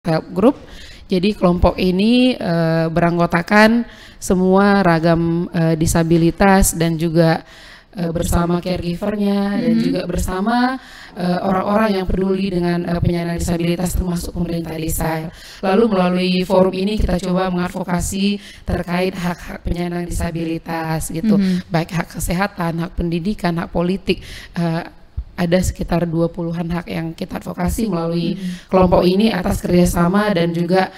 help group. Jadi kelompok ini beranggotakan semua ragam disabilitas dan juga bersama caregivernya dan juga bersama orang-orang yang peduli dengan penyandang disabilitas termasuk pemerintah desa. Lalu melalui forum ini kita coba mengadvokasi terkait hak-hak penyandang disabilitas gitu, baik hak kesehatan, hak pendidikan, hak politik. Ada sekitar 20-an hak yang kita advokasi melalui kelompok ini atas kerjasama dan juga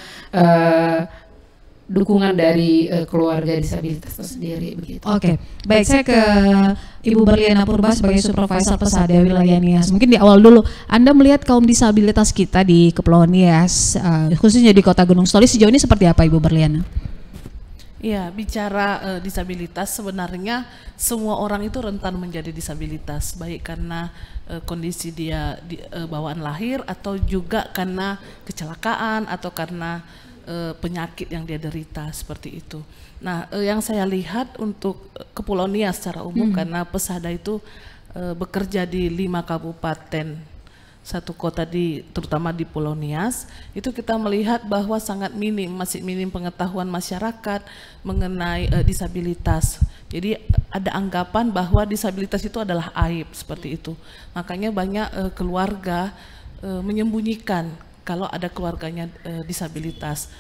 dukungan dari keluarga disabilitas itu sendiri begitu. Oke, baik, saya ke Ibu Berliana Purba sebagai Supervisor Pesada Wilayah Nias. Mungkin di awal dulu, Anda melihat kaum disabilitas kita di Kepulauan Nias, khususnya di Kota Gunung Sitoli sejauh ini seperti apa, Ibu Berliana? Ya, bicara disabilitas, sebenarnya semua orang itu rentan menjadi disabilitas, baik karena kondisi dia bawaan lahir atau juga karena kecelakaan atau karena penyakit yang dia derita seperti itu. Nah, yang saya lihat untuk Kepulauan Nias secara umum karena Pesada itu bekerja di 5 kabupaten, 1 kota terutama di Pulau Nias, itu kita melihat bahwa sangat masih minim pengetahuan masyarakat mengenai disabilitas. Jadi ada anggapan bahwa disabilitas itu adalah aib seperti itu. Makanya banyak keluarga menyembunyikan kalau ada keluarganya disabilitas.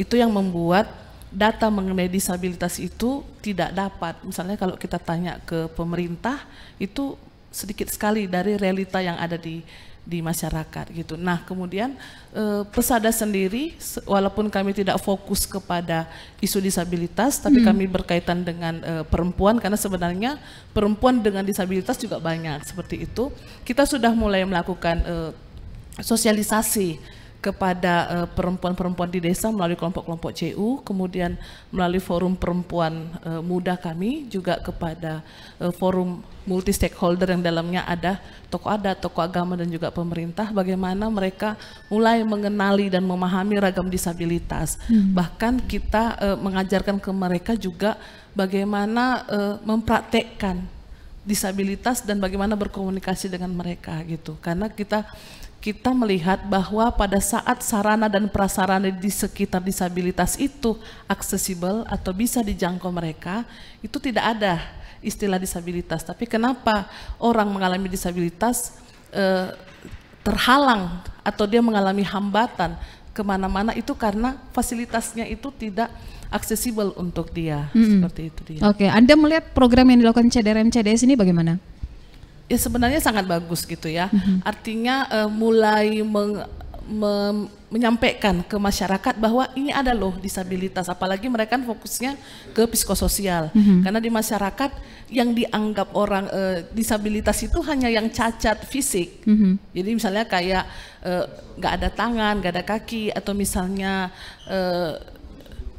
Itu yang membuat data mengenai disabilitas itu tidak dapat. Misalnya kalau kita tanya ke pemerintah, itu sedikit sekali dari realita yang ada di masyarakat gitu. Nah, kemudian Pesada sendiri, walaupun kami tidak fokus kepada isu disabilitas, tapi kami berkaitan dengan perempuan, karena sebenarnya perempuan dengan disabilitas juga banyak seperti itu. Kita sudah mulai melakukan sosialisasi kepada perempuan-perempuan di desa melalui kelompok-kelompok CU, kemudian melalui forum perempuan muda kami, juga kepada forum multi stakeholder yang dalamnya ada tokoh adat, tokoh agama dan juga pemerintah, bagaimana mereka mulai mengenali dan memahami ragam disabilitas. Bahkan kita mengajarkan ke mereka juga bagaimana mempraktekkan disabilitas dan bagaimana berkomunikasi dengan mereka gitu. Karena kita melihat bahwa pada saat sarana dan prasarana di sekitar disabilitas itu aksesibel atau bisa dijangkau mereka, itu tidak ada istilah disabilitas. Tapi kenapa orang mengalami disabilitas terhalang atau dia mengalami hambatan kemana-mana, itu karena fasilitasnya itu tidak aksesibel untuk dia, seperti itu dia. Oke, Anda melihat program yang dilakukan CDRM CDS ini bagaimana? Ya sebenarnya sangat bagus gitu ya, artinya mulai menyampaikan ke masyarakat bahwa ini ada loh disabilitas, apalagi mereka kan fokusnya ke psikososial, karena di masyarakat yang dianggap orang disabilitas itu hanya yang cacat fisik, jadi misalnya kayak nggak ada tangan, nggak ada kaki, atau misalnya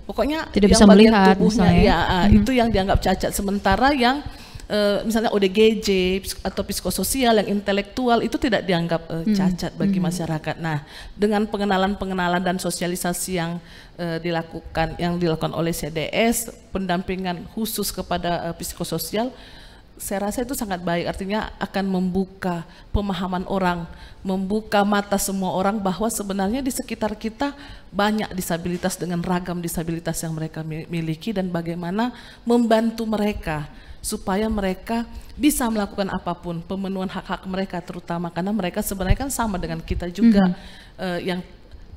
pokoknya tidak bisa yang bagian melihat tubuhnya misalnya. Itu yang dianggap cacat, sementara yang misalnya ODGJ atau psikososial yang intelektual itu tidak dianggap cacat bagi masyarakat. Nah, dengan pengenalan dan sosialisasi yang dilakukan oleh CDS, pendampingan khusus kepada psikososial, saya rasa itu sangat baik, artinya akan membuka pemahaman orang, membuka mata semua orang bahwa sebenarnya di sekitar kita banyak disabilitas dengan ragam disabilitas yang mereka miliki, dan bagaimana membantu mereka supaya mereka bisa melakukan apapun, pemenuhan hak-hak mereka terutama, karena mereka sebenarnya kan sama dengan kita juga,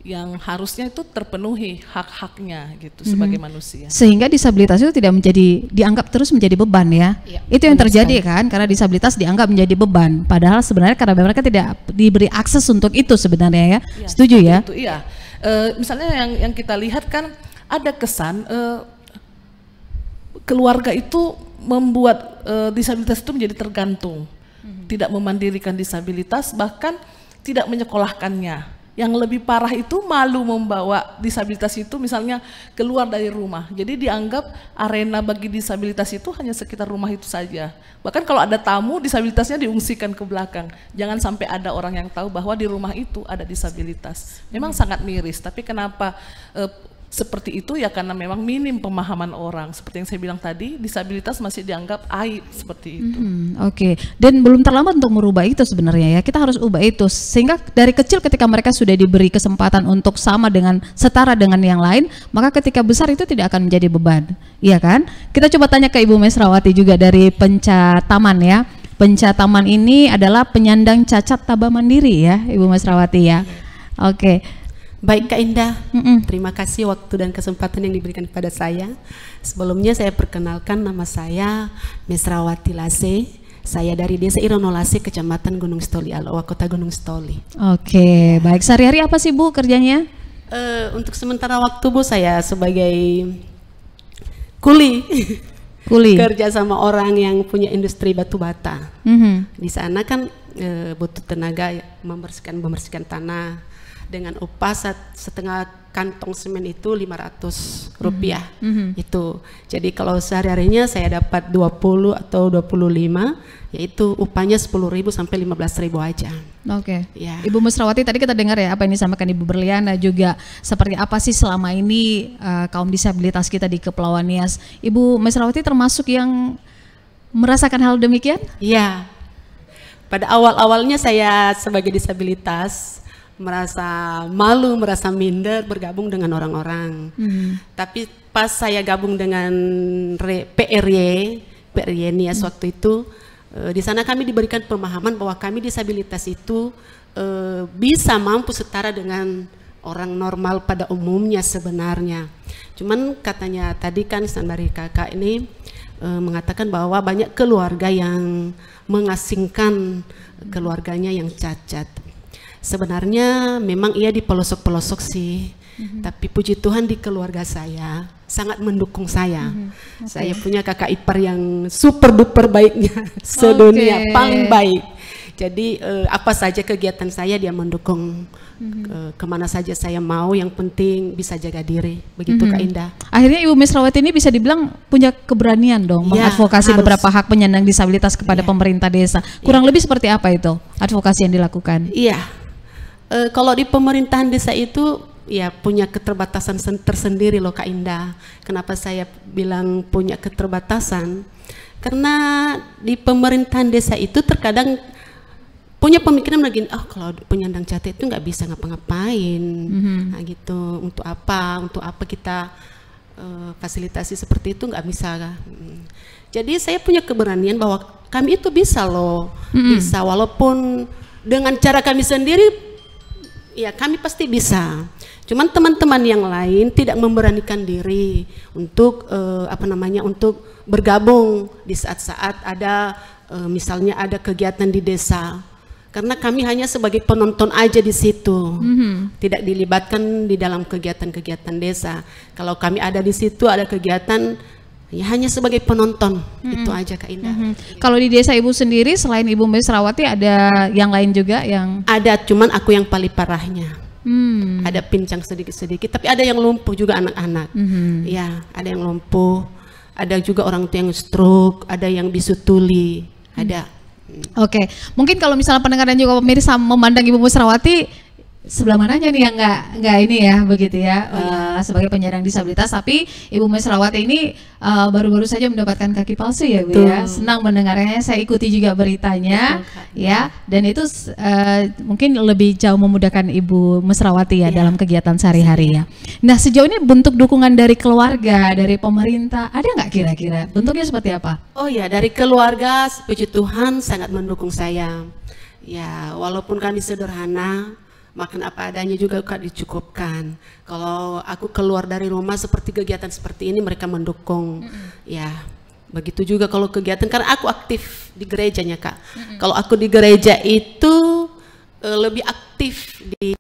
yang harusnya itu terpenuhi hak-haknya gitu sebagai manusia. Sehingga disabilitas itu tidak dianggap terus menjadi beban ya. Itu yang terjadi kan, karena disabilitas dianggap menjadi beban, padahal sebenarnya karena mereka tidak diberi akses untuk itu sebenarnya ya. Setuju ya? Itu iya. Misalnya yang kita lihat kan ada kesan keluarga itu membuat disabilitas itu menjadi tergantung, tidak memandirikan disabilitas, bahkan tidak menyekolahkannya. Yang lebih parah itu malu membawa disabilitas itu misalnya keluar dari rumah. Jadi dianggap arena bagi disabilitas itu hanya sekitar rumah itu saja. Bahkan kalau ada tamu, disabilitasnya diungsikan ke belakang. Jangan sampai ada orang yang tahu bahwa di rumah itu ada disabilitas. Memang sangat miris, tapi kenapa seperti itu ya karena memang minim pemahaman orang. Seperti yang saya bilang tadi, disabilitas masih dianggap aib seperti itu. Oke. Dan belum terlambat untuk merubah itu sebenarnya ya. Kita harus ubah itu sehingga dari kecil ketika mereka sudah diberi kesempatan untuk sama dengan setara dengan yang lain, maka ketika besar itu tidak akan menjadi beban. Iya kan? Kita coba tanya ke Ibu Mesrawati juga dari Penca Taman ya. Penca Taman ini adalah penyandang cacat taba mandiri ya, Ibu Mesrawati ya. Oke. Baik Kak Indah, terima kasih waktu dan kesempatan yang diberikan kepada saya. Sebelumnya saya perkenalkan, nama saya Mesrawati Lase. Saya dari Desa Irono Lase, Kecamatan Gunung Stoli, Alowa, Kota Gunung Stoli. Oke, baik. Sehari-hari apa sih Bu kerjanya? Untuk sementara waktu Bu, saya sebagai kuli. Kerja sama orang yang punya industri batu bata. Di sana kan butuh tenaga ya, membersihkan tanah. Dengan upah setengah kantong semen itu 500 rupiah. Itu. Jadi kalau sehari-harinya saya dapat 20 atau 25, yaitu upahnya 10.000 sampai 15.000 aja. Oke. Ya. Ibu Mesrawati, tadi kita dengar ya apa yang disampaikan Ibu Berliana juga seperti apa sih selama ini kaum disabilitas kita di Kepulauan Nias. Ibu Mesrawati termasuk yang merasakan hal demikian? Iya. Pada awal-awalnya saya sebagai disabilitas merasa malu, merasa minder bergabung dengan orang-orang. Tapi pas saya gabung dengan PRY Nias waktu itu, di sana kami diberikan pemahaman bahwa kami disabilitas itu bisa mampu setara dengan orang normal pada umumnya sebenarnya. Cuman katanya tadi kan dari kakak ini mengatakan bahwa banyak keluarga yang mengasingkan keluarganya yang cacat. Sebenarnya memang ia di pelosok-pelosok sih, tapi puji Tuhan di keluarga saya sangat mendukung saya. Saya punya kakak ipar yang super duper baiknya sedunia, paling baik. Jadi apa saja kegiatan saya dia mendukung, kemana saja saya mau, yang penting bisa jaga diri. Begitu Kak Indah. Akhirnya Ibu Mesrawati ini bisa dibilang punya keberanian dong mengadvokasi beberapa hak penyandang disabilitas kepada pemerintah desa. Kurang lebih seperti apa itu advokasi yang dilakukan? Iya. Kalau di pemerintahan desa itu ya punya keterbatasan tersendiri loh Kak Indah. Kenapa saya bilang punya keterbatasan? Karena di pemerintahan desa itu terkadang punya pemikiran begini, kalau penyandang cacat itu nggak bisa ngapa-ngapain, nah gitu. Untuk apa kita fasilitasi seperti itu, nggak bisa. Jadi saya punya keberanian bahwa kami itu bisa loh, bisa walaupun dengan cara kami sendiri. Ya kami pasti bisa. Cuman teman-teman yang lain tidak memberanikan diri untuk untuk bergabung di saat-saat ada misalnya ada kegiatan di desa. Karena kami hanya sebagai penonton aja di situ, tidak dilibatkan di dalam kegiatan-kegiatan desa. Kalau kami ada di situ ada kegiatan, ya hanya sebagai penonton, itu aja Kak Indah. Kalau di desa Ibu sendiri selain Ibu Mesrawati ada yang lain juga yang? Ada, cuman aku yang paling parahnya. Ada pincang sedikit-sedikit, tapi ada yang lumpuh juga anak-anak. Ya, ada yang lumpuh, ada juga orang tua yang stroke, ada yang bisu tuli, ada. Oke, mungkin kalau misalnya pendengar dan juga pemirsa memandang Ibu Mesrawati sebelah mananya nih yang nggak ini ya begitu ya, sebagai penyandang disabilitas, tapi Ibu Mesrawati ini baru-baru saja mendapatkan kaki palsu ya Bu ya. Senang mendengarnya, saya ikuti juga beritanya ya, dan itu mungkin lebih jauh memudahkan Ibu Mesrawati ya dalam kegiatan sehari-hari ya. Nah sejauh ini bentuk dukungan dari keluarga, dari pemerintah ada nggak kira-kira? Bentuknya seperti apa? Oh ya, dari keluarga puji Tuhan sangat mendukung saya. Ya walaupun kami sederhana, makan apa adanya juga Kak dicukupkan. Kalau aku keluar dari rumah seperti kegiatan seperti ini mereka mendukung. Ya begitu juga kalau kegiatan, karena aku aktif di gerejanya Kak. Kalau aku di gereja itu lebih aktif di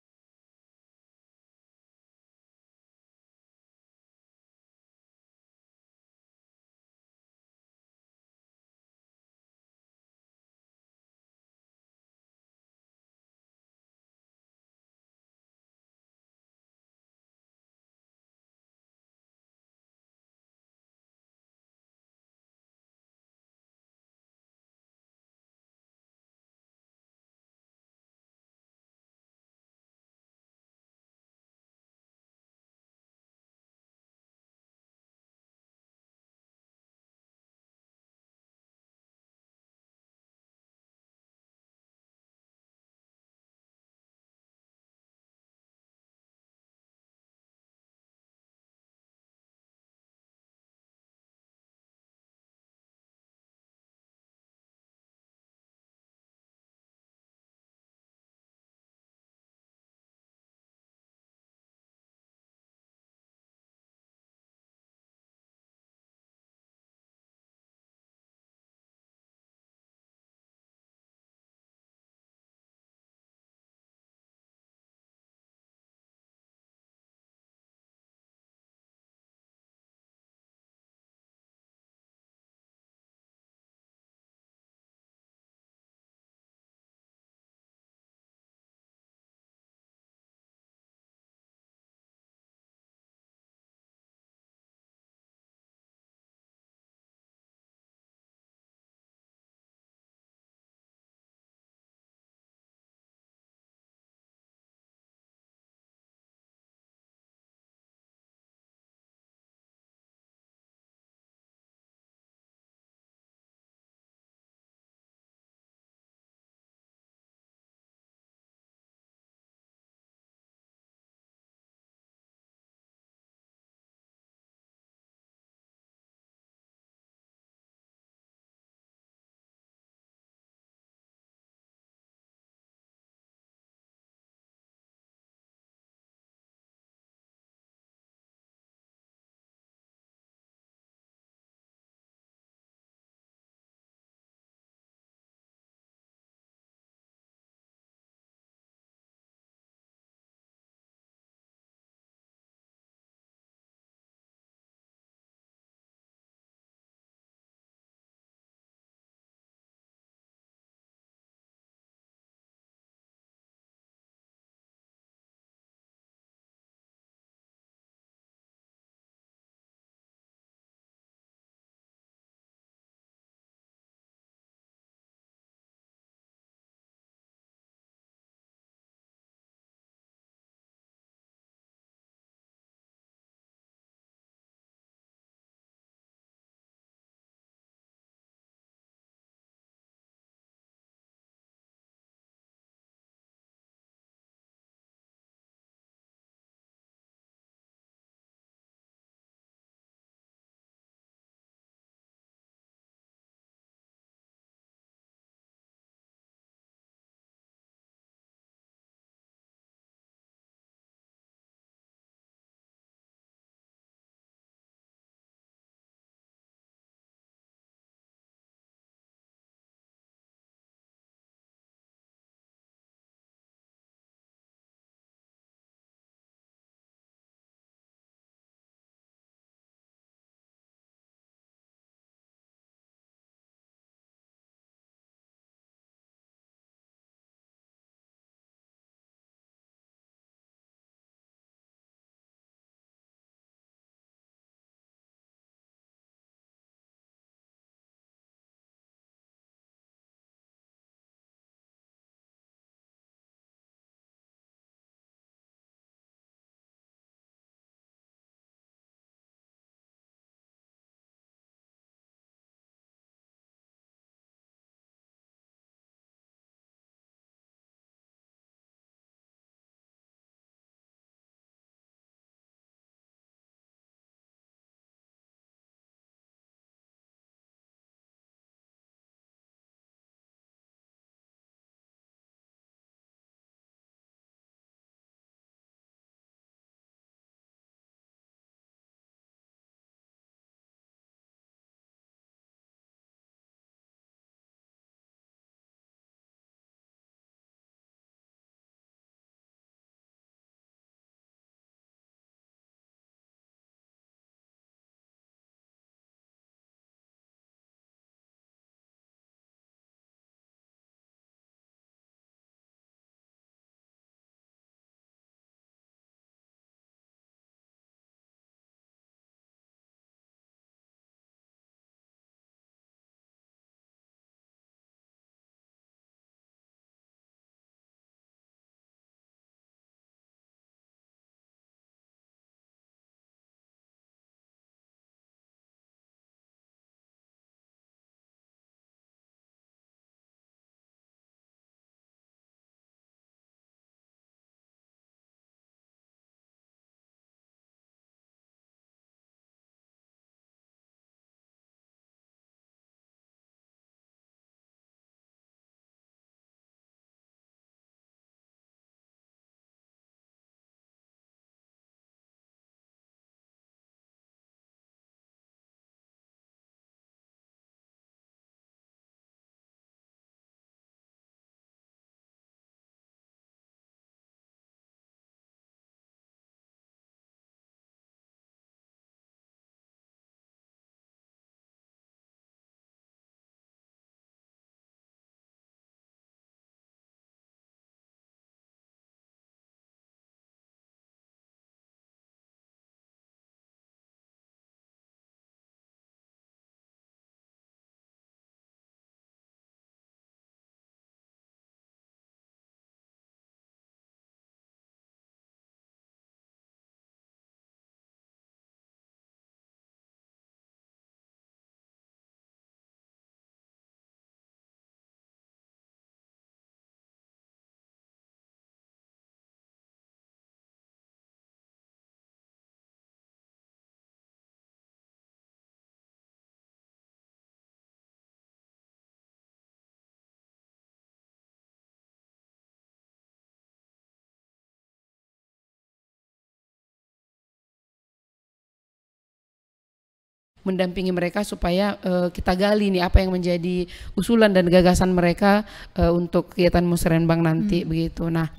mendampingi mereka supaya kita gali nih apa yang menjadi usulan dan gagasan mereka untuk kegiatan musrenbang nanti begitu. Nah,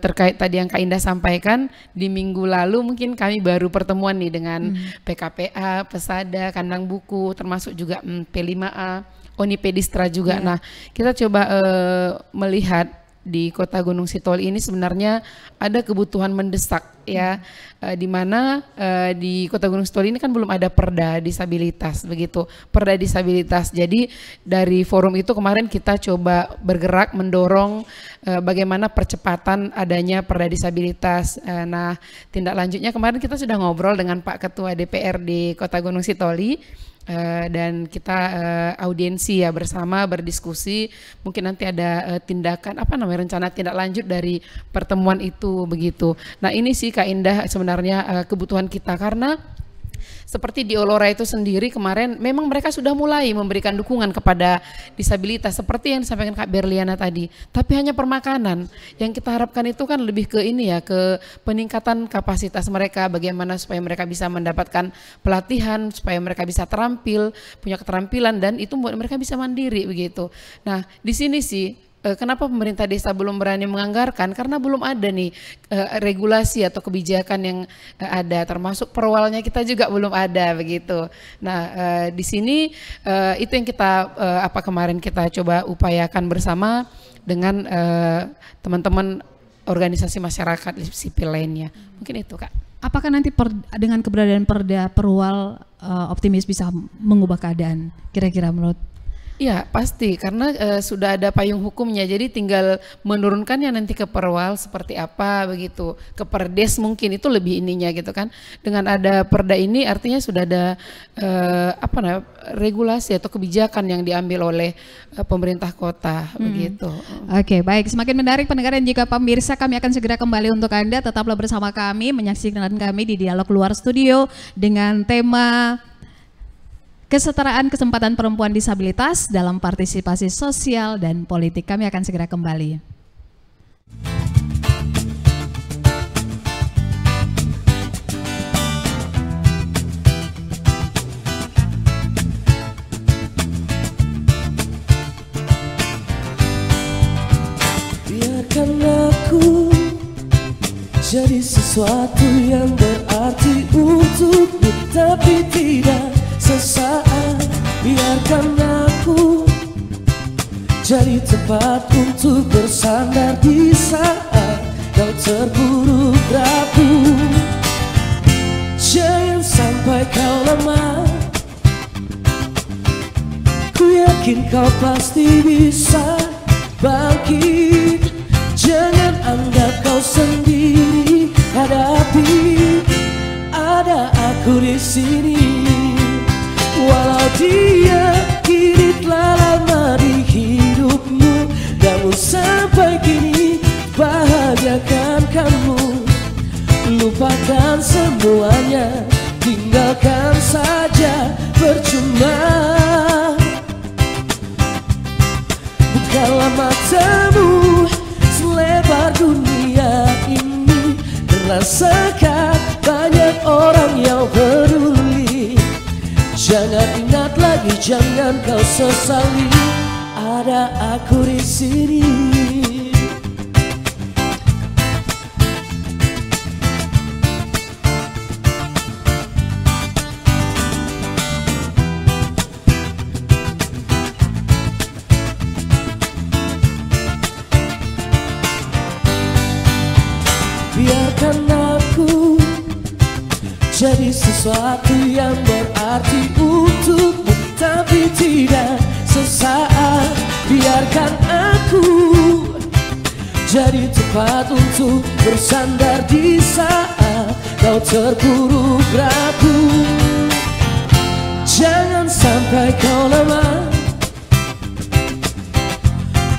terkait tadi yang Kak Indah sampaikan, di minggu lalu mungkin kami baru pertemuan nih dengan PKPA, Pesada, Kandang Buku, termasuk juga P5A, Onipedistra juga. Nah, kita coba melihat di Kota Gunung Sitoli ini sebenarnya ada kebutuhan mendesak ya, di mana di Kota Gunung Sitoli ini kan belum ada perda disabilitas begitu, perda disabilitas. Jadi dari forum itu kemarin kita coba bergerak mendorong bagaimana percepatan adanya perda disabilitas. Nah, tindak lanjutnya kemarin kita sudah ngobrol dengan Pak Ketua DPRD Kota Gunung Sitoli. Dan kita audiensi ya bersama berdiskusi, mungkin nanti ada tindakan rencana tindak lanjut dari pertemuan itu begitu. Nah, ini sih Kak Indah sebenarnya kebutuhan kita, karena seperti di Olora itu sendiri kemarin memang mereka sudah mulai memberikan dukungan kepada disabilitas seperti yang disampaikan Kak Berliana tadi, tapi hanya permakanan. Yang kita harapkan itu kan lebih ke ini ya, ke peningkatan kapasitas mereka, bagaimana supaya mereka bisa mendapatkan pelatihan, supaya mereka bisa terampil, punya keterampilan, dan itu membuat mereka bisa mandiri begitu. Nah, di sini sih kenapa pemerintah desa belum berani menganggarkan? Karena belum ada nih regulasi atau kebijakan yang ada, termasuk perwalnya kita juga belum ada begitu. Nah, di sini itu yang kita kemarin kita coba upayakan bersama dengan teman-teman organisasi masyarakat sipil lainnya. Mungkin itu, Kak. Apakah nanti dengan keberadaan perda perwal optimis bisa mengubah keadaan kira-kira menurut? Ya pasti, karena sudah ada payung hukumnya, jadi tinggal menurunkannya nanti ke perwal seperti apa begitu, ke perdes mungkin itu lebih ininya gitu kan. Dengan ada perda ini artinya sudah ada regulasi atau kebijakan yang diambil oleh pemerintah kota begitu. Oke, baik, semakin menarik pendengar dan juga pemirsa, kami akan segera kembali untuk Anda, tetaplah bersama kami menyaksikan kami di Dialog Luar Studio dengan tema kesetaraan kesempatan perempuan disabilitas dalam partisipasi sosial dan politik. Kami akan segera kembali. Biarkan aku jadi sesuatu yang berarti untukmu, tapi tidak sesaat. Biarkan aku jadi tempat untuk bersandar di saat kau terburuk rapuh. Jangan sampai kau lemah, ku yakin kau pasti bisa bangkit. Jangan anggap kau sendiri, hadapi, ada aku di sini. Walau dia kini telah lama di hidupmu, namun sampai kini bahagiakan kamu. Lupakan semuanya, tinggalkan saja, percuma. Bukalah matamu selebar dunia ini, rasakan banyak orang yang peduli. Jangan ingat lagi, jangan kau sesali, ada aku di sini. Biarkan aku jadi sesuatu yang berarti untukmu, tapi tidak sesaat. Biarkan aku jadi tempat untuk bersandar di saat kau terpuruk rapuh. Jangan sampai kau lemah,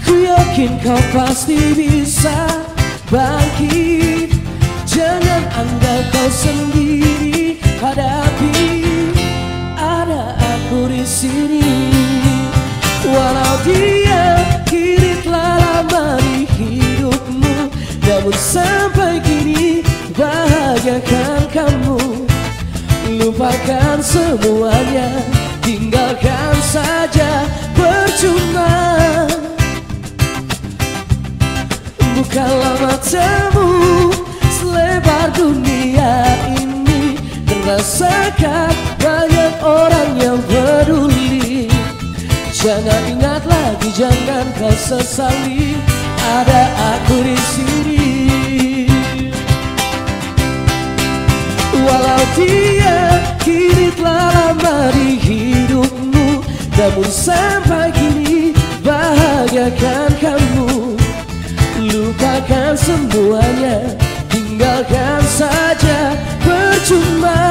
ku yakin kau pasti bisa bangkit. Jangan anggap kau sendiri, hadapi, ada aku di sini. Walau dia kini telah lama di hidupmu, namun sampai kini bahagiakan kamu. Lupakan semuanya, tinggalkan saja, percuma. Bukalah matamu, selebar dunia ini, dan rasakan banyak orang yang peduli. Jangan ingat lagi, jangan kau sesali, ada aku di sini. Walau dia kini telah lama di hidupmu, namun sampai kini bahagiakan kamu. Lupakan semuanya, tinggalkan saja, percuma.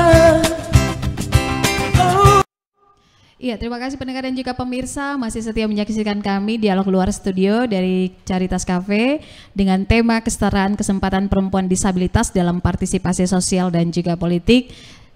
Iya, terima kasih pendengar dan juga pemirsa masih setia menyaksikan kami Dialog Luar Studio dari Caritas Cafe dengan tema kesetaraan kesempatan perempuan disabilitas dalam partisipasi sosial dan juga politik.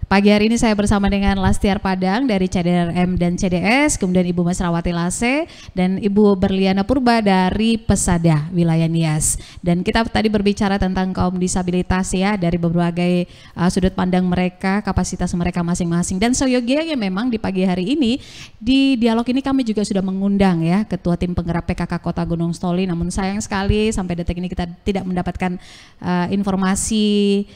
Pagi hari ini saya bersama dengan Lastiar Padang dari CDRM dan CDS, kemudian Ibu Mesrawati Lase dan Ibu Berliana Purba dari Pesada wilayah Nias. Dan kita tadi berbicara tentang kaum disabilitas ya, dari berbagai sudut pandang mereka, kapasitas mereka masing-masing. Dan seyogianya memang di pagi hari ini di dialog ini kami juga sudah mengundang ya Ketua Tim Penggerak PKK Kota Gunung Stoli. Namun sayang sekali sampai detik ini kita tidak mendapatkan informasi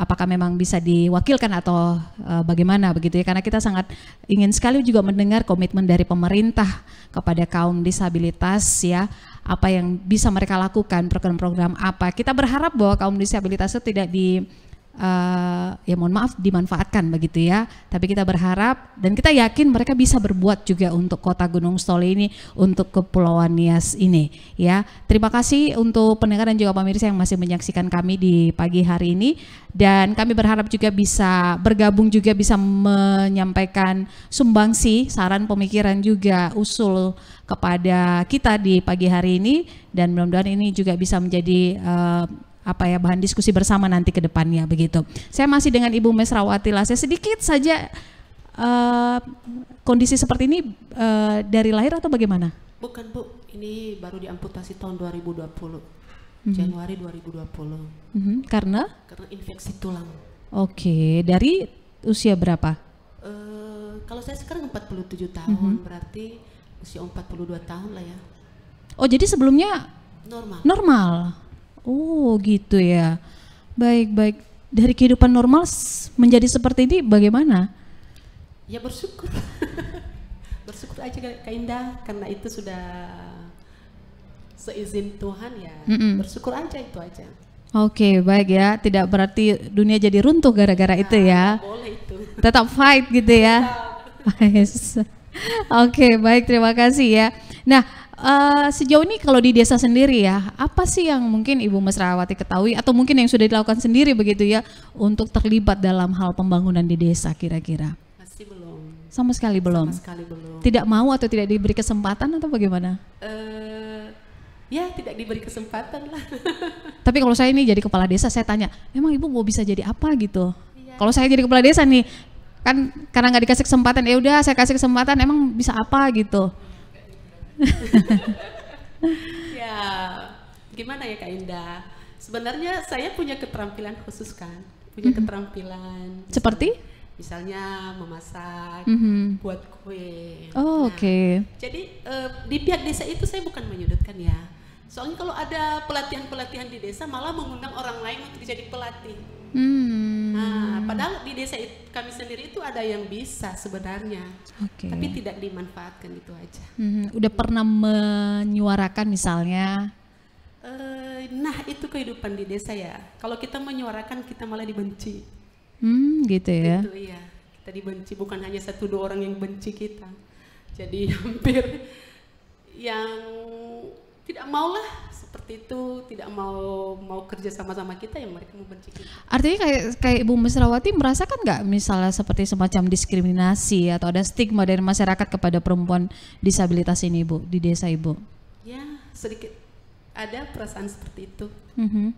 apakah memang bisa diwakilkan atau bagaimana begitu ya, karena kita sangat ingin sekali juga mendengar komitmen dari pemerintah kepada kaum disabilitas ya, apa yang bisa mereka lakukan, program-program apa. Kita berharap bahwa kaum disabilitas itu tidak ya mohon maaf dimanfaatkan begitu ya, tapi kita berharap dan kita yakin mereka bisa berbuat juga untuk Kota Gunung Stoli ini, untuk Kepulauan Nias ini ya. Terima kasih untuk pendengar dan juga pemirsa yang masih menyaksikan kami di pagi hari ini, dan kami berharap juga bisa bergabung, juga bisa menyampaikan sumbangsi, saran, pemikiran juga usul kepada kita di pagi hari ini, dan mudah-mudahan ini juga bisa menjadi bahan diskusi bersama nanti ke depannya begitu. Saya masih dengan Ibu Mesrawati Lase. Sedikit saja kondisi seperti ini dari lahir atau bagaimana? Bukan Bu, ini baru diamputasi tahun 2020, Januari 2020. Karena infeksi tulang. Oke, dari usia berapa? Kalau saya sekarang 47 tahun, berarti usia 42 tahun lah ya. Oh, jadi sebelumnya normal. Oh gitu ya, baik-baik. Dari kehidupan normal menjadi seperti ini bagaimana? Ya bersyukur, bersyukur aja Kak Indah, karena itu sudah seizin Tuhan ya, bersyukur aja, itu aja. Oke, baik ya, tidak berarti dunia jadi runtuh gara-gara itu ya. Boleh itu. Tetap fight gitu ya. Oke, baik, terima kasih ya. Nah, sejauh ini kalau di desa sendiri ya, apa sih yang mungkin Ibu Mesrawati ketahui atau mungkin yang sudah dilakukan sendiri begitu ya untuk terlibat dalam hal pembangunan di desa kira-kira? Masih belum. Sama sekali belum? Sama sekali belum. Tidak mau atau tidak diberi kesempatan atau bagaimana? Ya tidak diberi kesempatan lah. Tapi kalau saya ini jadi kepala desa, saya tanya, emang Ibu mau bisa jadi apa gitu? Iya. Kalau saya jadi kepala desa nih, kan karena nggak dikasih kesempatan, ya udah saya kasih kesempatan, emang bisa apa gitu? Ya, gimana ya Kak Indah? Sebenarnya saya punya keterampilan khusus kan, punya keterampilan. Seperti? Misalnya memasak, buat kue. Oh, oke. Jadi di pihak desa itu saya bukan menyudutkan ya. Soalnya kalau ada pelatihan-pelatihan di desa malah mengundang orang lain untuk jadi pelatih. Nah, padahal di desa kami sendiri itu ada yang bisa sebenarnya, tapi tidak dimanfaatkan, itu aja. Udah pernah menyuarakan misalnya? Nah itu kehidupan di desa ya. Kalau kita menyuarakan kita malah dibenci. Gitu ya? Itu ya, kita dibenci, bukan hanya 1-2 orang yang benci kita. Jadi hampir yang tidak maulah seperti itu, tidak mau kerja sama-sama kita, yang mereka membenci kita. Artinya kayak Ibu Mesrawati merasakan nggak misalnya seperti semacam diskriminasi atau ada stigma dari masyarakat kepada perempuan disabilitas ini Ibu di desa Ibu? Ya sedikit ada perasaan seperti itu.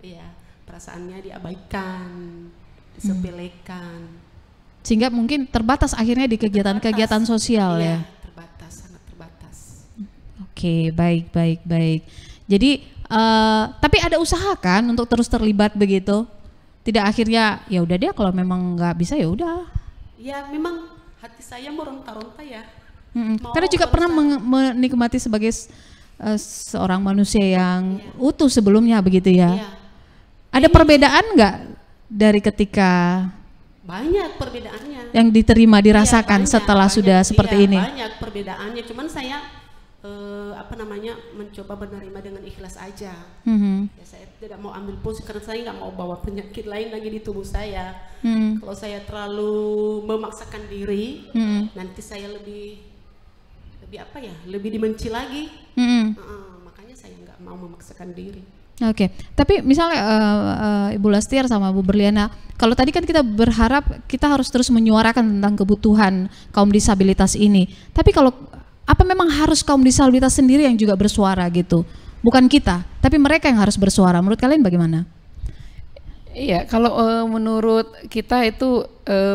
Ya, perasaannya diabaikan, disepelekan. Sehingga mungkin terbatas akhirnya di kegiatan-kegiatan sosial ya? Terbatas, sangat terbatas. Oke, baik. Jadi tapi ada usaha kan untuk terus terlibat begitu? Tidak akhirnya ya udah deh kalau memang nggak bisa ya udah. Ya memang hati saya meronta-ronta ya. Mau Karena juga pernah menikmati sebagai seorang manusia yang utuh sebelumnya begitu ya. Iya. Ada perbedaan nggak dari ketika Banyak perbedaannya. yang diterima dirasakan Iya, setelah sudah seperti ini? Banyak perbedaannya, cuman saya mencoba menerima dengan ikhlas aja. Ya, saya tidak mau ambil pusing karena saya nggak mau bawa penyakit lain lagi di tubuh saya. Kalau saya terlalu memaksakan diri, nanti saya lebih dibenci lagi. Makanya saya nggak mau memaksakan diri. Oke, tapi misalnya Ibu Lastiar sama Bu Berliana, kalau tadi kan kita berharap kita harus terus menyuarakan tentang kebutuhan kaum disabilitas ini. Tapi kalau apa memang harus kaum disabilitas sendiri yang juga bersuara gitu? Bukan kita, tapi mereka yang harus bersuara. Menurut kalian bagaimana? Iya, kalau menurut kita itu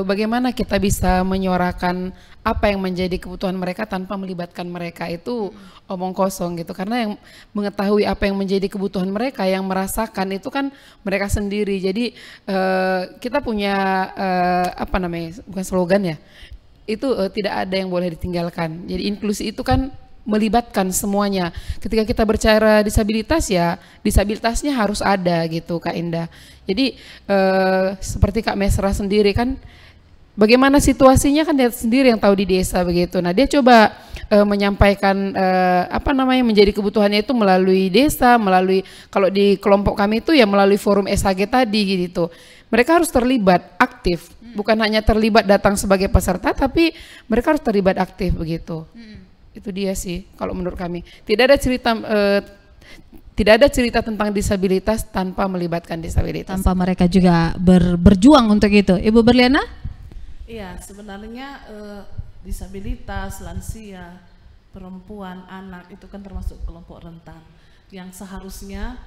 bagaimana kita bisa menyuarakan apa yang menjadi kebutuhan mereka tanpa melibatkan mereka, itu omong kosong gitu. Karena yang mengetahui apa yang menjadi kebutuhan mereka, yang merasakan itu kan mereka sendiri. Jadi kita punya bukan slogan ya, itu tidak ada yang boleh ditinggalkan. Jadi inklusi itu kan melibatkan semuanya. Ketika kita bicara disabilitas ya disabilitasnya harus ada gitu Kak Indah. Jadi seperti Kak Mesra sendiri kan bagaimana situasinya kan dia sendiri yang tahu di desa begitu. Nah dia coba menyampaikan menjadi kebutuhannya itu melalui desa, melalui kalau di kelompok kami itu ya melalui forum SHG tadi gitu. Mereka harus terlibat aktif, bukan hanya terlibat datang sebagai peserta, tapi mereka harus terlibat aktif begitu. Itu dia sih kalau menurut kami. Tidak ada cerita tentang disabilitas tanpa melibatkan disabilitas. Tanpa mereka juga berjuang untuk itu. Ibu Berliana? Iya, sebenarnya disabilitas, lansia, perempuan, anak itu kan termasuk kelompok rentan yang seharusnya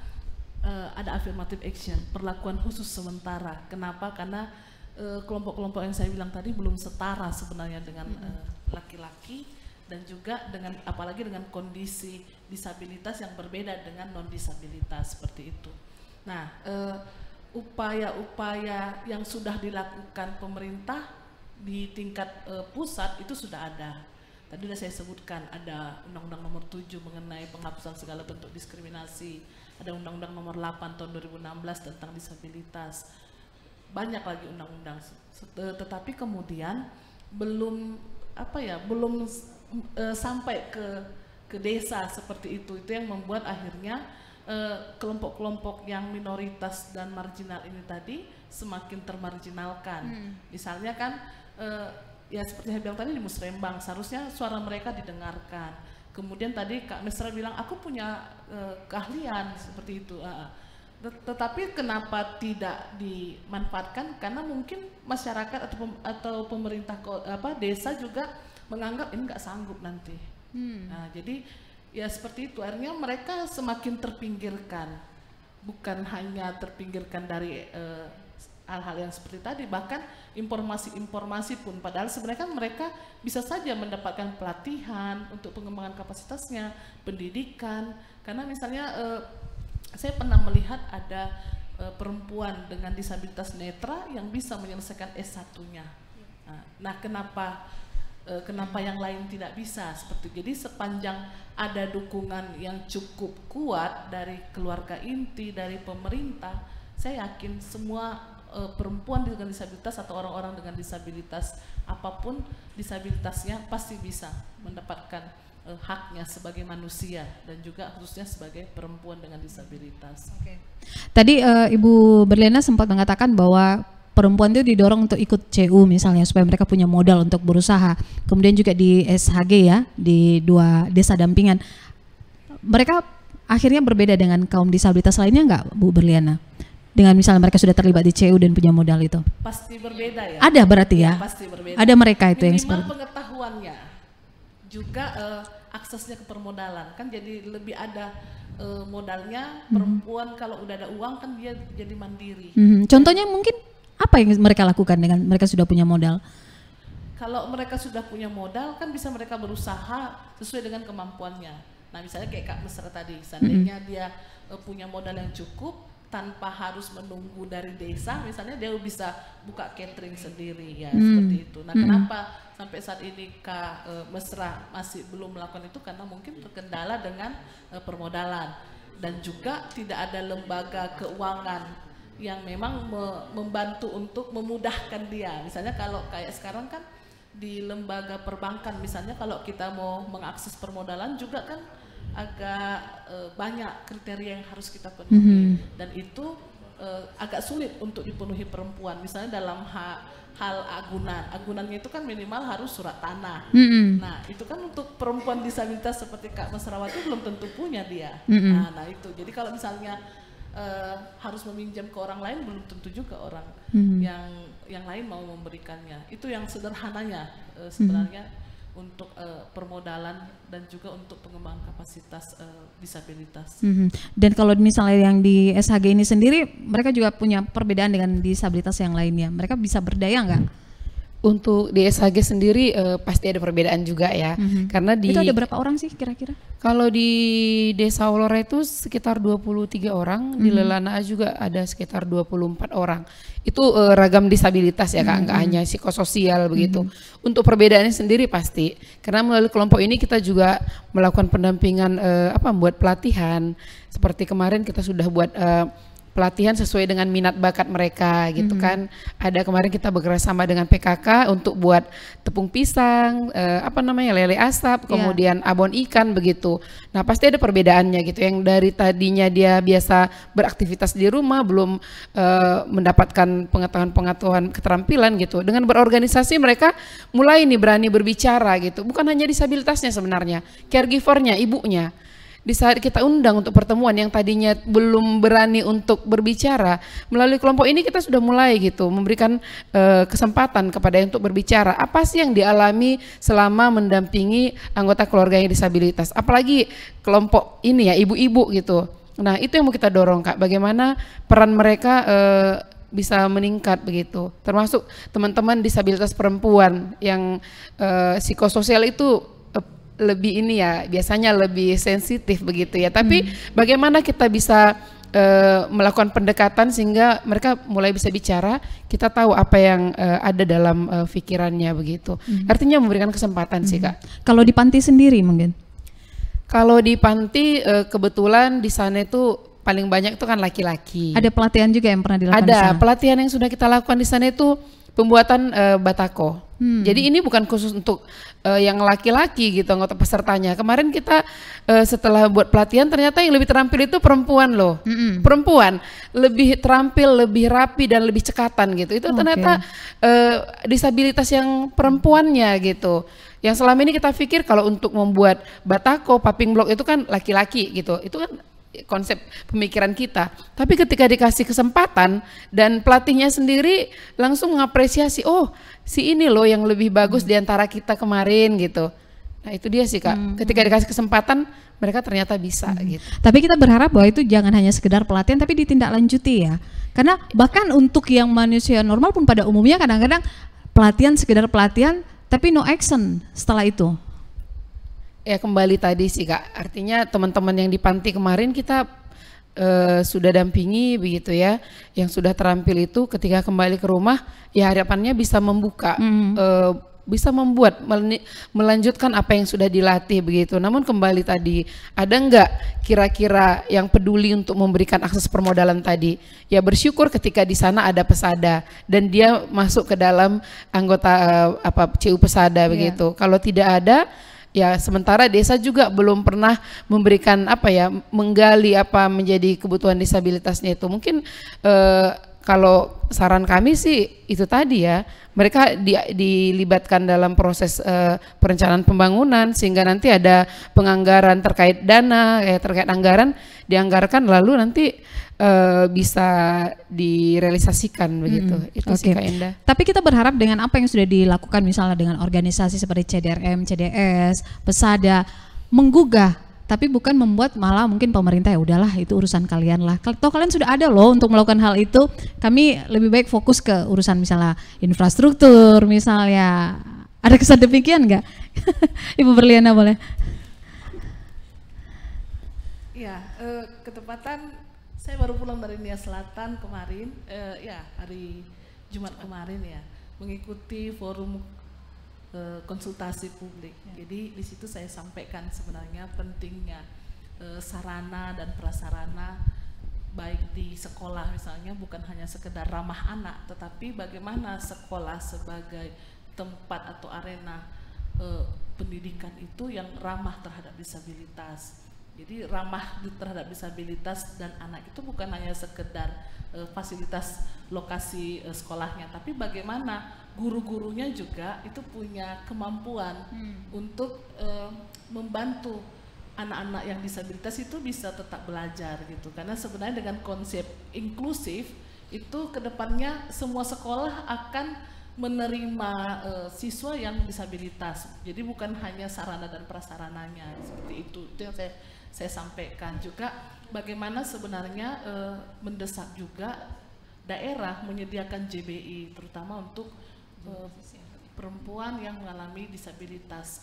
ada affirmative action, perlakuan khusus sementara. Kenapa? Karena kelompok-kelompok yang saya bilang tadi belum setara sebenarnya dengan laki-laki dan juga dengan apalagi dengan kondisi disabilitas yang berbeda dengan non disabilitas seperti itu. Nah, upaya-upaya yang sudah dilakukan pemerintah di tingkat pusat itu sudah ada. Tadi sudah saya sebutkan, ada Undang-Undang Nomor 7 mengenai penghapusan segala bentuk diskriminasi, ada Undang-Undang Nomor 8 tahun 2016 tentang disabilitas, banyak lagi undang-undang. Tetapi kemudian belum sampai ke desa seperti itu yang membuat akhirnya kelompok-kelompok yang minoritas dan marginal ini tadi semakin termarginalkan. Misalnya kan ya seperti saya bilang tadi di Musrembang seharusnya suara mereka didengarkan. Kemudian tadi Kak Mesra bilang aku punya keahlian seperti itu. Tetapi kenapa tidak dimanfaatkan? Karena mungkin masyarakat atau pemerintah desa juga menganggap ini nggak sanggup nanti. Nah, jadi ya seperti itu. Akhirnya mereka semakin terpinggirkan, bukan hanya terpinggirkan dari hal-hal yang seperti tadi, bahkan informasi-informasi pun. Padahal sebenarnya kan mereka bisa saja mendapatkan pelatihan untuk pengembangan kapasitasnya, pendidikan. Karena misalnya saya pernah melihat ada perempuan dengan disabilitas netra yang bisa menyelesaikan S1-nya. Nah, kenapa yang lain tidak bisa seperti itu? Jadi sepanjang ada dukungan yang cukup kuat dari keluarga inti, dari pemerintah, saya yakin semua perempuan dengan disabilitas atau orang-orang dengan disabilitas apapun disabilitasnya pasti bisa mendapatkan haknya sebagai manusia dan juga khususnya sebagai perempuan dengan disabilitas. Tadi Ibu Berliana sempat mengatakan bahwa perempuan itu didorong untuk ikut CU misalnya supaya mereka punya modal untuk berusaha. Kemudian juga di SHG ya, di 2 desa dampingan. Mereka akhirnya berbeda dengan kaum disabilitas lainnya enggak, Bu Berliana? Dengan misalnya mereka sudah terlibat di CU dan punya modal itu. Pasti berbeda ya. Ada berarti ya? Pasti berbeda. Ada mereka itu yang seperti seperti pengetahuannya. Juga aksesnya ke permodalan. Kan jadi lebih ada modalnya perempuan kalau udah ada uang kan dia jadi mandiri. Contohnya mungkin apa yang mereka lakukan dengan mereka sudah punya modal? Kalau mereka sudah punya modal kan bisa mereka berusaha sesuai dengan kemampuannya. Nah misalnya kayak Kak Mesra tadi, seandainya dia punya modal yang cukup, tanpa harus menunggu dari desa, misalnya dia bisa buka catering sendiri ya, seperti itu. Nah, kenapa sampai saat ini Kak Mesra masih belum melakukan itu? Karena mungkin terkendala dengan permodalan, dan juga tidak ada lembaga keuangan yang memang membantu untuk memudahkan dia. Misalnya kalau kayak sekarang kan di lembaga perbankan, misalnya kalau kita mau mengakses permodalan juga kan agak banyak kriteria yang harus kita penuhi, dan itu agak sulit untuk dipenuhi perempuan. Misalnya dalam hal agunannya itu kan minimal harus surat tanah. Nah itu kan untuk perempuan disabilitas seperti Kak Mesrawati belum tentu punya dia. Nah itu, jadi kalau misalnya harus meminjam ke orang lain, belum tentu juga orang yang lain mau memberikannya. Itu yang sederhananya sebenarnya untuk permodalan dan juga untuk pengembangan kapasitas disabilitas. Dan kalau misalnya yang di SHG ini sendiri, mereka juga punya perbedaan dengan disabilitas yang lainnya. Mereka bisa berdaya nggak? Untuk di SHG sendiri pasti ada perbedaan juga ya. Karena itu ada berapa orang sih kira-kira? Kalau di Desa Olora itu sekitar 23 orang, di Lelanaa juga ada sekitar 24 orang. Itu ragam disabilitas ya Kak, nggak hanya psikososial begitu. Untuk perbedaannya sendiri pasti, karena melalui kelompok ini kita juga melakukan pendampingan buat pelatihan. Seperti kemarin kita sudah buat pelatihan sesuai dengan minat bakat mereka gitu kan. Ada kemarin kita bekerjasama dengan PKK untuk buat tepung pisang, lele asap, kemudian abon ikan begitu. Nah pasti ada perbedaannya gitu. Yang dari tadinya dia biasa beraktivitas di rumah, belum mendapatkan pengetahuan keterampilan gitu. Dengan berorganisasi mereka mulai nih berani berbicara gitu. Bukan hanya disabilitasnya sebenarnya, caregivernya, ibunya. Di saat kita undang untuk pertemuan yang tadinya belum berani untuk berbicara, melalui kelompok ini kita sudah mulai gitu memberikan kesempatan kepada untuk berbicara apa sih yang dialami selama mendampingi anggota keluarga yang disabilitas, apalagi kelompok ini ya ibu-ibu gitu. Nah itu yang mau kita dorong Kak, bagaimana peran mereka bisa meningkat begitu, termasuk teman-teman disabilitas perempuan yang psikososial itu lebih ini ya, biasanya lebih sensitif begitu ya. Tapi bagaimana kita bisa melakukan pendekatan sehingga mereka mulai bisa bicara, kita tahu apa yang ada dalam pikirannya begitu. Artinya memberikan kesempatan sih Kak. Kalau di panti sendiri mungkin? Kalau di panti kebetulan di sana itu paling banyak itu kan laki-laki. Ada pelatihan juga yang pernah dilakukan? Ada pelatihan yang sudah kita lakukan di sana itu pembuatan batako. Jadi ini bukan khusus untuk yang laki-laki gitu anggota pesertanya. Kemarin kita setelah buat pelatihan ternyata yang lebih terampil itu perempuan loh. Perempuan lebih terampil, lebih rapi dan lebih cekatan gitu. Itu ternyata disabilitas yang perempuannya gitu. Yang selama ini kita pikir kalau untuk membuat batako, popping block itu kan laki-laki gitu. Itu kan konsep pemikiran kita, tapi ketika dikasih kesempatan dan pelatihnya sendiri langsung mengapresiasi, oh si ini loh yang lebih bagus di antara kita kemarin gitu. Nah itu dia sih Kak, ketika dikasih kesempatan mereka ternyata bisa gitu. Tapi kita berharap bahwa itu jangan hanya sekedar pelatihan tapi ditindaklanjuti ya, karena bahkan untuk yang manusia normal pun pada umumnya kadang-kadang pelatihan sekedar pelatihan tapi no action setelah itu. Ya kembali tadi sih Kak, artinya teman-teman yang di panti kemarin kita sudah dampingi begitu ya, yang sudah terampil itu ketika kembali ke rumah ya harapannya bisa membuka, bisa membuat melanjutkan apa yang sudah dilatih begitu. Namun kembali tadi, ada enggak kira-kira yang peduli untuk memberikan akses permodalan tadi? Ya bersyukur ketika di sana ada pesada dan dia masuk ke dalam anggota CU pesada begitu. Kalau tidak ada, ya sementara desa juga belum pernah memberikan menggali apa menjadi kebutuhan disabilitasnya itu. Mungkin kalau saran kami sih itu tadi ya, mereka dilibatkan dalam proses perencanaan pembangunan sehingga nanti ada penganggaran terkait dana, terkait anggaran dianggarkan lalu nanti bisa direalisasikan begitu. Itu sih Kak Indah. Tapi kita berharap dengan apa yang sudah dilakukan misalnya dengan organisasi seperti CDRM, CDS, Pesada menggugah, tapi bukan membuat malah mungkin pemerintah ya udahlah itu urusan kalian lah. Kalau kalian sudah ada loh untuk melakukan hal itu, kami lebih baik fokus ke urusan misalnya infrastruktur misalnya. Ada kesan demikian nggak? Ibu Berliana boleh? Ya, ketepatan Saya baru pulang dari Nia Selatan kemarin, ya hari Jumat kemarin ya, mengikuti forum konsultasi publik. Jadi di situ saya sampaikan sebenarnya pentingnya sarana dan prasarana baik di sekolah misalnya bukan hanya sekedar ramah anak, tetapi bagaimana sekolah sebagai tempat atau arena pendidikan itu yang ramah terhadap disabilitas. Jadi ramah terhadap disabilitas dan anak itu bukan hanya sekedar fasilitas lokasi sekolahnya, tapi bagaimana guru-gurunya juga itu punya kemampuan untuk membantu anak-anak yang disabilitas itu bisa tetap belajar gitu. Karena sebenarnya dengan konsep inklusif itu kedepannya semua sekolah akan menerima siswa yang disabilitas. Jadi bukan hanya sarana dan prasarananya seperti itu. Itu yang saya sampaikan juga bagaimana sebenarnya mendesak juga daerah menyediakan JBI terutama untuk perempuan yang mengalami disabilitas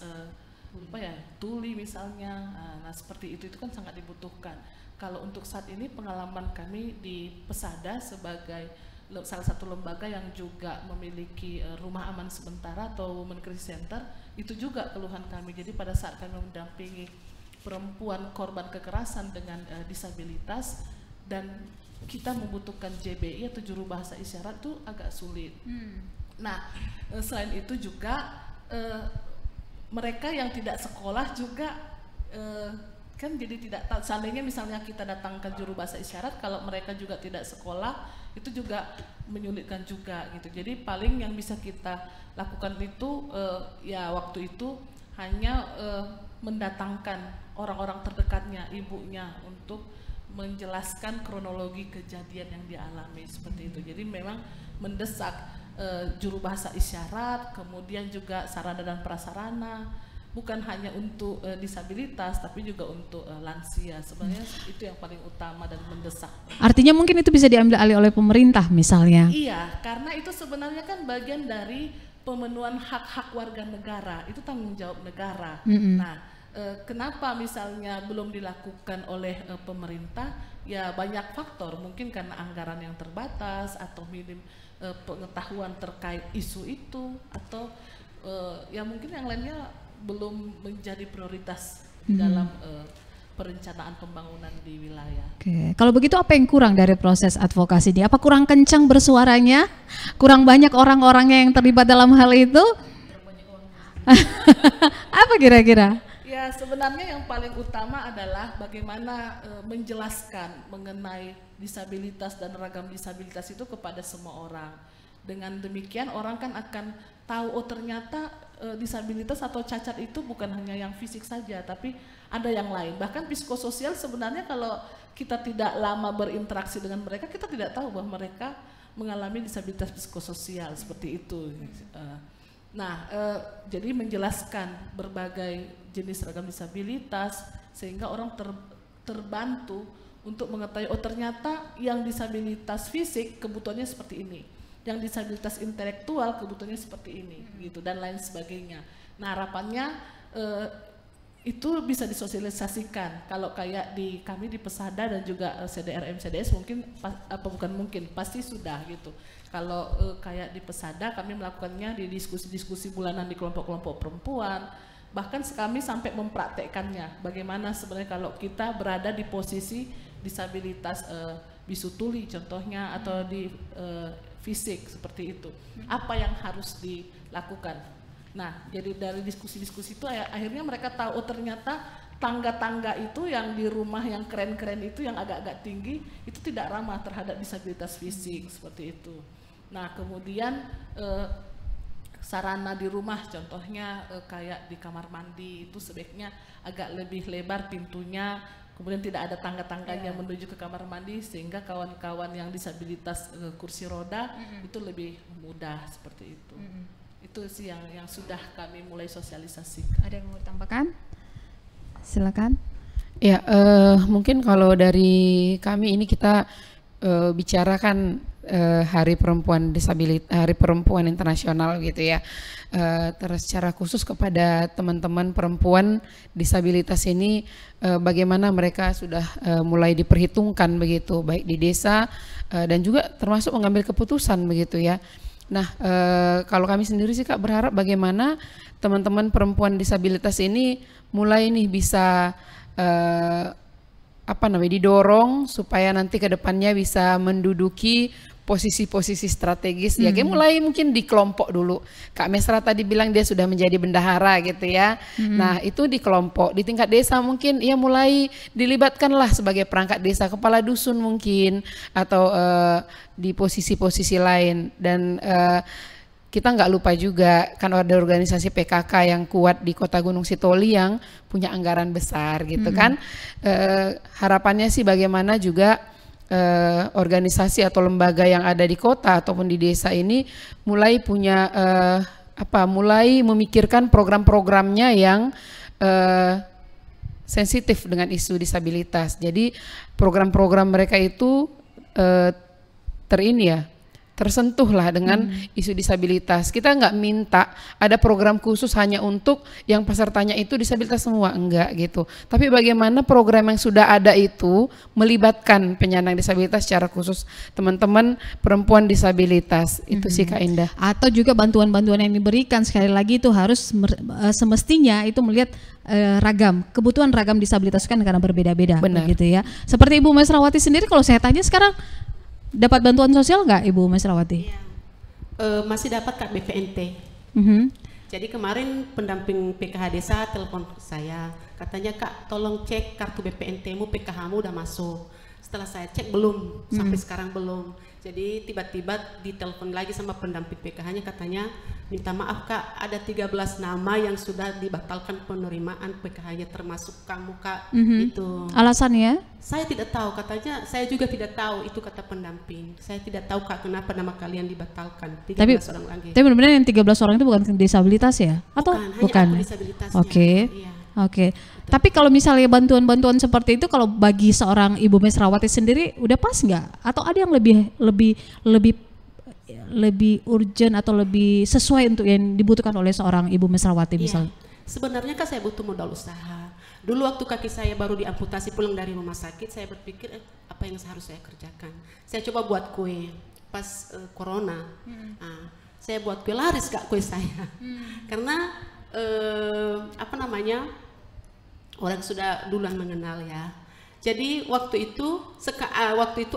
tuli misalnya. Nah seperti itu kan sangat dibutuhkan. Kalau untuk saat ini pengalaman kami di Pesada sebagai salah satu lembaga yang juga memiliki rumah aman sementara atau Women Crisis Center, itu juga keluhan kami. Jadi pada saat kami mendampingi perempuan korban kekerasan dengan disabilitas dan kita membutuhkan JBI atau juru bahasa isyarat itu agak sulit. Nah selain itu juga mereka yang tidak sekolah juga kan jadi tidak tahu. Seandainya misalnya kita datangkan juru bahasa isyarat, kalau mereka juga tidak sekolah itu juga menyulitkan juga gitu. Jadi paling yang bisa kita lakukan itu ya waktu itu hanya mendatangkan orang-orang terdekatnya, ibunya untuk menjelaskan kronologi kejadian yang dialami seperti itu. Jadi memang mendesak juru bahasa isyarat, kemudian juga sarana dan prasarana, bukan hanya untuk disabilitas tapi juga untuk lansia. Sebenarnya itu yang paling utama dan mendesak. Artinya mungkin itu bisa diambil alih oleh pemerintah misalnya. Iya, karena itu sebenarnya kan bagian dari pemenuhan hak-hak warga negara, itu tanggung jawab negara. Nah, kenapa misalnya belum dilakukan oleh pemerintah? Ya banyak faktor, mungkin karena anggaran yang terbatas atau minim pengetahuan terkait isu itu, atau ya mungkin yang lainnya belum menjadi prioritas dalam perencanaan pembangunan di wilayah. Oke, kalau begitu apa yang kurang dari proses advokasi ini? Apa kurang kencang bersuaranya? Kurang banyak orang-orangnya yang terlibat dalam hal itu? Apa kira-kira? Ya sebenarnya yang paling utama adalah bagaimana menjelaskan mengenai disabilitas dan ragam disabilitas itu kepada semua orang. Dengan demikian orang kan akan tahu, oh ternyata disabilitas atau cacat itu bukan hanya yang fisik saja, tapi ada yang lain. Bahkan psikososial sebenarnya kalau kita tidak lama berinteraksi dengan mereka, kita tidak tahu bahwa mereka mengalami disabilitas psikososial seperti itu. Jadi menjelaskan berbagai jenis ragam disabilitas sehingga orang terbantu untuk mengetahui, oh ternyata yang disabilitas fisik kebutuhannya seperti ini, yang disabilitas intelektual kebutuhannya seperti ini, gitu dan lain sebagainya. Nah harapannya itu bisa disosialisasikan. Kalau kayak di kami di Pesada dan juga CDRM CDS mungkin pasti sudah gitu. Kalau kayak di Pesada kami melakukannya di diskusi-diskusi bulanan di kelompok-kelompok perempuan, bahkan kami sampai mempraktekkannya bagaimana sebenarnya kalau kita berada di posisi disabilitas bisu tuli contohnya atau di fisik seperti itu, apa yang harus dilakukan. Nah jadi dari diskusi-diskusi itu akhirnya mereka tahu, oh ternyata tangga-tangga itu yang di rumah yang keren-keren itu yang agak-agak tinggi itu tidak ramah terhadap disabilitas fisik seperti itu. Nah kemudian sarana di rumah contohnya kayak di kamar mandi itu sebaiknya agak lebih lebar pintunya, kemudian tidak ada tangga-tangganya menuju ke kamar mandi sehingga kawan-kawan yang disabilitas kursi roda itu lebih mudah seperti itu. Itu sih yang sudah kami mulai sosialisasi. Ada yang mau ditambahkan? Silakan. Ya, mungkin kalau dari kami ini kita bicarakan Hari Perempuan Hari Perempuan Internasional gitu ya. Terus secara khusus kepada teman-teman perempuan disabilitas ini, bagaimana mereka sudah mulai diperhitungkan begitu, baik di desa dan juga termasuk mengambil keputusan begitu ya. Nah, kalau kami sendiri sih Kak berharap bagaimana teman-teman perempuan disabilitas ini mulai nih bisa didorong supaya nanti ke depannya bisa menduduki posisi-posisi strategis ya, kayak mulai mungkin di kelompok dulu. Kak Mesra tadi bilang dia sudah menjadi bendahara gitu ya. Nah itu di kelompok, di tingkat desa mungkin ya mulai dilibatkanlah sebagai perangkat desa, kepala dusun mungkin, atau di posisi-posisi lain. Dan kita nggak lupa juga kan ada organisasi PKK yang kuat di Kota Gunung Sitoli yang punya anggaran besar gitu kan. Harapannya sih bagaimana juga organisasi atau lembaga yang ada di kota ataupun di desa ini mulai punya mulai memikirkan program-programnya yang sensitif dengan isu disabilitas. Jadi program-program mereka itu tersentuhlah dengan isu disabilitas. Kita nggak minta ada program khusus hanya untuk yang pesertanya itu disabilitas semua, enggak gitu. Tapi bagaimana program yang sudah ada itu melibatkan penyandang disabilitas secara khusus, teman-teman perempuan disabilitas. Itu sih Kak Indah. Atau juga bantuan-bantuan yang diberikan sekali lagi itu harus semestinya itu melihat kebutuhan ragam disabilitas kan karena berbeda-beda gitu ya. Seperti Ibu Mesrawati sendiri, kalau saya tanya sekarang dapat bantuan sosial nggak Ibu Mesrawati? Iya. Masih dapat Kak BPNT. Jadi kemarin pendamping PKH desa telepon saya, katanya Kak tolong cek kartu BPNT-mu, PKH-mu udah masuk. Setelah saya cek belum, sampai sekarang belum. Jadi tiba-tiba ditelepon lagi sama pendamping PKH-nya, katanya minta maaf Kak, ada 13 nama yang sudah dibatalkan penerimaan PKH-nya termasuk kamu Kak. Itu. Alasannya? Saya tidak tahu, katanya saya juga tidak tahu, itu kata pendamping. Saya tidak tahu Kak kenapa nama kalian dibatalkan. 13 orang lagi. Tapi benar-benar yang 13 orang itu bukan disabilitas ya? Atau bukan? Hanya disabilitasnya. Oke. Iya. Oke. Tapi kalau misalnya bantuan-bantuan seperti itu, kalau bagi seorang Ibu Mesrawati sendiri udah pas nggak? Atau ada yang lebih urgent atau lebih sesuai untuk yang dibutuhkan oleh seorang Ibu Mesrawati misalnya? Sebenarnya kan saya butuh modal usaha. Dulu waktu kaki saya baru diamputasi pulang dari rumah sakit, saya berpikir apa yang harus saya kerjakan. Saya coba buat kue pas corona. Saya buat kue, laris Kak kue saya. Karena orang sudah duluan mengenal ya. Jadi waktu itu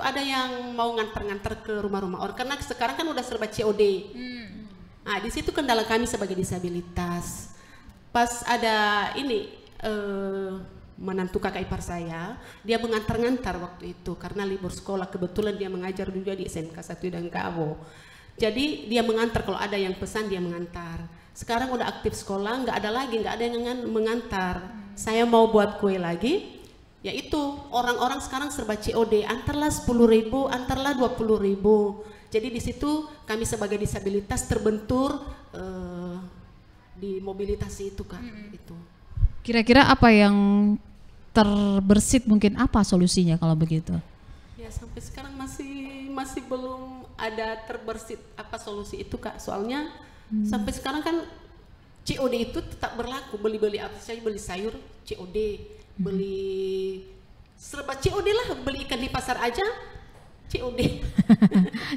ada yang mau nganter-nganter ke rumah-rumah orang, karena sekarang kan udah serba COD. Nah di situ kendala kami sebagai disabilitas. Pas ada menantu kakak ipar saya, dia mengantar-ngantar waktu itu karena libur sekolah, kebetulan dia mengajar juga di SMK 1 Dangkabo. Jadi dia mengantar, kalau ada yang pesan dia mengantar. Sekarang udah aktif sekolah, nggak ada yang mengantar. Saya mau buat kue lagi, yaitu orang-orang sekarang serba COD, antarlah 10.000, antarlah 20.000. Jadi di situ kami sebagai disabilitas terbentur di mobilitasi itu Kak. Itu. Kira-kira apa yang terbersit, mungkin apa solusinya kalau begitu? Ya sampai sekarang masih belum ada terbersit apa solusi itu Kak. Soalnya sampai sekarang kan COD itu tetap berlaku, beli apa saja, beli sayur COD, beli serba COD lah, beli ikan di pasar aja COD.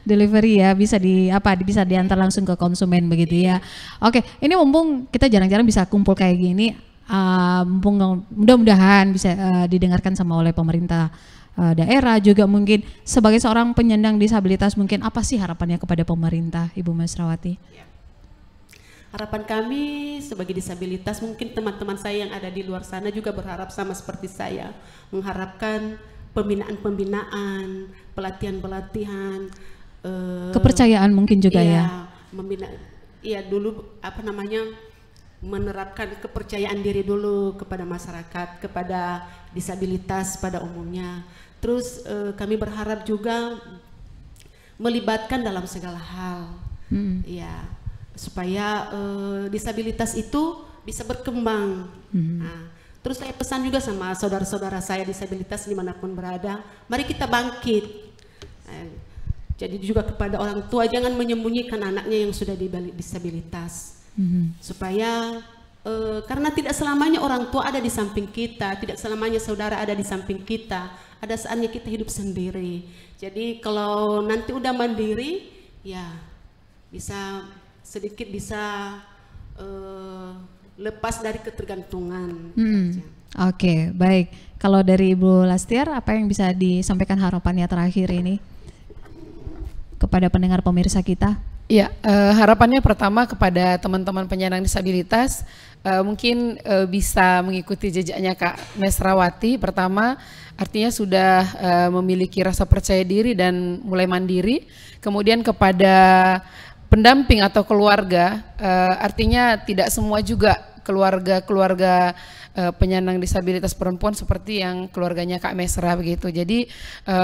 Delivery ya, bisa diantar langsung ke konsumen begitu ya. Oke, ini mumpung kita jarang-jarang bisa kumpul kayak gini, mudah-mudahan bisa didengarkan sama oleh pemerintah daerah juga. Mungkin sebagai seorang penyandang disabilitas, mungkin apa sih harapannya kepada pemerintah, Ibu Mesrawati? Ya. Harapan kami sebagai disabilitas, mungkin teman-teman saya yang ada di luar sana juga berharap sama seperti saya, mengharapkan pembinaan-pembinaan, pelatihan-pelatihan, kepercayaan mungkin juga ya. Dulu menerapkan kepercayaan diri dulu kepada masyarakat, kepada disabilitas pada umumnya. Terus kami berharap juga melibatkan dalam segala hal, ya, supaya disabilitas itu bisa berkembang. Nah, terus saya pesan juga sama saudara-saudara saya disabilitas dimanapun berada, mari kita bangkit. Jadi juga kepada orang tua jangan menyembunyikan anaknya yang sudah disabilitas, supaya karena tidak selamanya orang tua ada di samping kita, tidak selamanya saudara ada di samping kita, ada saatnya kita hidup sendiri. Jadi kalau nanti udah mandiri, ya bisa sedikit bisa lepas dari ketergantungan. Oke, baik. Kalau dari Ibu Lastiar, apa yang bisa disampaikan harapannya terakhir ini kepada pendengar pemirsa kita? Ya, harapannya pertama kepada teman-teman penyandang disabilitas, mungkin bisa mengikuti jejaknya Kak Mesrawati. Pertama, artinya sudah memiliki rasa percaya diri dan mulai mandiri. Kemudian kepada pendamping atau keluarga, artinya tidak semua juga keluarga penyandang disabilitas perempuan seperti yang keluarganya Kak Mesra begitu. Jadi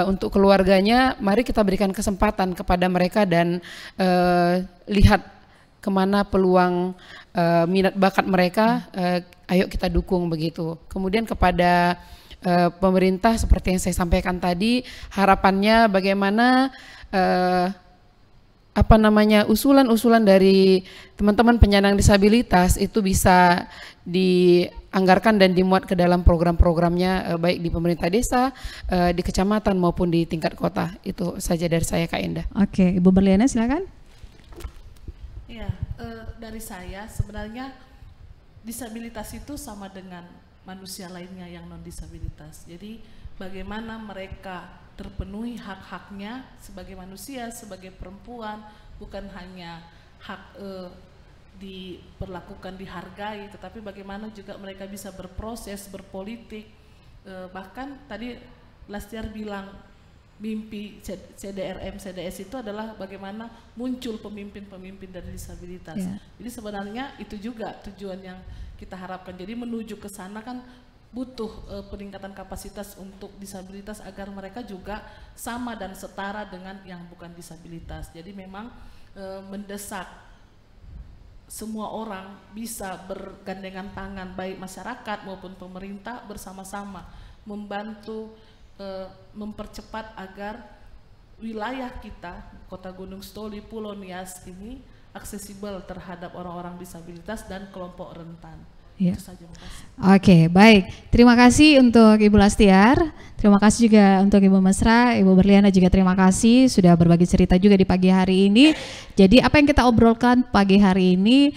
untuk keluarganya mari kita berikan kesempatan kepada mereka dan lihat kemana peluang minat bakat mereka, ayo kita dukung begitu. Kemudian kepada pemerintah seperti yang saya sampaikan tadi, harapannya bagaimana usulan-usulan dari teman-teman penyandang disabilitas itu bisa dianggarkan dan dimuat ke dalam program-programnya, baik di pemerintah desa, di kecamatan maupun di tingkat kota. Itu saja dari saya, Kak Indah. Oke, Ibu Berliana silakan. Ya, dari saya sebenarnya disabilitas itu sama dengan manusia lainnya yang non disabilitas. Jadi bagaimana mereka terpenuhi hak-haknya sebagai manusia, sebagai perempuan, bukan hanya hak diperlakukan, dihargai, tetapi bagaimana juga mereka bisa berproses, berpolitik. Bahkan tadi Lastiar bilang mimpi CDRM, CDS itu adalah bagaimana muncul pemimpin-pemimpin dari disabilitas. Jadi sebenarnya itu juga tujuan yang kita harapkan. Jadi menuju ke sana kan butuh peningkatan kapasitas untuk disabilitas agar mereka juga sama dan setara dengan yang bukan disabilitas. Jadi memang mendesak semua orang bisa bergandengan tangan, baik masyarakat maupun pemerintah bersama-sama membantu mempercepat agar wilayah kita, Kota Gunung Stoli, Pulau Nias ini aksesibel terhadap orang-orang disabilitas dan kelompok rentan. Ya. Itu saja, makasih. Oke, baik. Terima kasih untuk Ibu Lastiar. Terima kasih juga untuk Ibu Mesra, Ibu Berliana juga terima kasih sudah berbagi cerita juga di pagi hari ini. Jadi apa yang kita obrolkan pagi hari ini,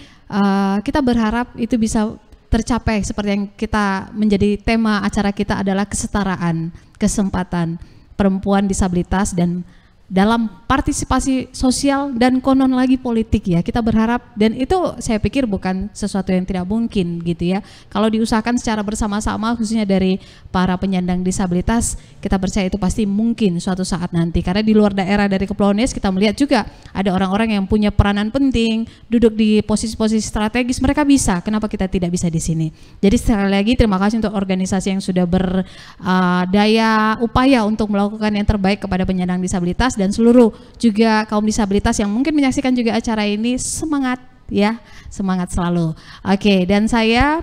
kita berharap itu bisa tercapai seperti yang kita menjadi tema acara kita adalah kesetaraan, kesempatan perempuan disabilitas dan dalam partisipasi sosial dan konon lagi politik ya. Kita berharap, dan itu saya pikir bukan sesuatu yang tidak mungkin gitu ya. Kalau diusahakan secara bersama-sama khususnya dari para penyandang disabilitas, kita percaya itu pasti mungkin suatu saat nanti. Karena di luar daerah dari Kepulauan Nias kita melihat juga ada orang-orang yang punya peranan penting, duduk di posisi-posisi strategis, mereka bisa. Kenapa kita tidak bisa di sini? Jadi sekali lagi terima kasih untuk organisasi yang sudah berdaya upaya untuk melakukan yang terbaik kepada penyandang disabilitas dan seluruh juga kaum disabilitas yang mungkin menyaksikan juga acara ini. Semangat ya, semangat selalu. Oke, dan saya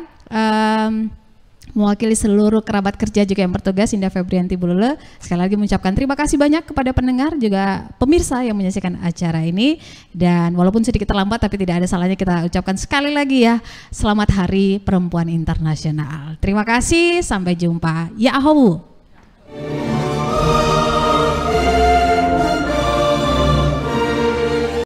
mewakili seluruh kerabat kerja juga yang bertugas, Indah Febrianti Bulele, sekali lagi mengucapkan terima kasih banyak kepada pendengar juga pemirsa yang menyaksikan acara ini. Dan walaupun sedikit terlambat tapi tidak ada salahnya kita ucapkan sekali lagi ya, selamat Hari Perempuan Internasional. Terima kasih, sampai jumpa. Ya ahowu.